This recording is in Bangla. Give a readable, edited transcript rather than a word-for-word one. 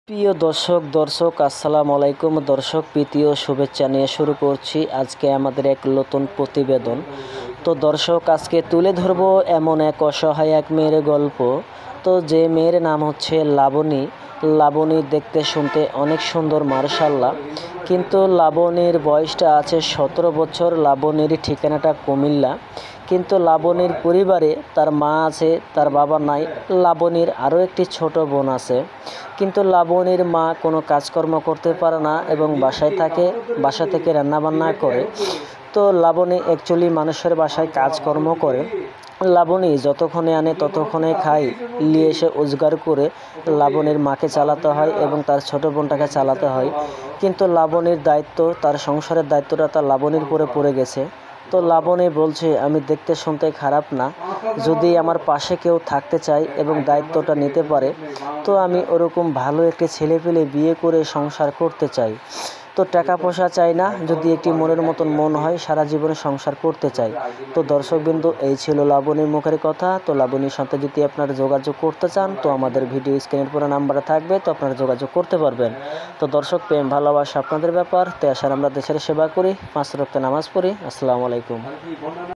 প্রিয় দর্শক আসসালামু আলাইকুম। দর্শক প্রীতি ও শুভেচ্ছা নিয়ে শুরু করছি আজকে আমাদের এক নতুন প্রতিবেদন। তো দর্শক আজকে তুলে ধরবো এমন এক অসহায় এক মেয়ের গল্প। তো যে মেয়ের নাম হচ্ছে লাবণী। লাবণী দেখতে শুনতে অনেক সুন্দর মার্শাল্লাহ, কিন্তু লাবণীর বয়সটা আছে 17 বছর। লাবণীর ঠিকানাটা কুমিল্লা, কিন্তু লাবণীর পরিবারে তার মা আছে, তার বাবা নাই। লাবণীর আরও একটি ছোট বোন আছে, কিন্তু লাবণীর মা কোনো কাজকর্ম করতে পারে না এবং বাসা থেকে রান্নাবান্না করে। তো লাবণী অ্যাকচুয়ালি মানুষের বাসায় কাজকর্ম করে। লাবণী যতক্ষণে আনে ততক্ষণে খায়, নিয়ে এসে রোজগার করে লাবণীর মাকে চালাতে হয় এবং তার ছোট বোনটাকে চালাতে হয়। কিন্তু লাবণীর দায়িত্ব, তার সংসারের দায়িত্বটা তার লাবণীর উপরে পড়ে গেছে। তো লাবণী বলছে, আমি দেখতে শুনতে খারাপ না, যদি আমার পাশে কেউ থাকতে চায় এবং দায়িত্বটা নিতে পারে, তো আমি ওরকম ভালো একটি ছেলে পেলে বিয়ে করে সংসার করতে চাই। তো টাকা পয়সা চাই না, যদি একটি মনের মতন মন হয় সারা জীবনে সংসার করতে চাই। তো দর্শকবৃন্দ, এই ছিল লাবণীর মুখের কথা। তো লাবণীর সাথে যদি আপনারা যোগাযোগ করতে চান, তো আমাদের ভিডিও স্ক্রিনের পুরো নাম্বারে থাকবে, তো আপনারা যোগাযোগ করতে পারবেন। তো দর্শক, প্রেম ভালোবাসা আপনাদের ব্যাপার। তো আসার আমরা দেশের সেবা করি, 5 ওয়াক্ত নামাজ পড়ি। আসসালামু আলাইকুম।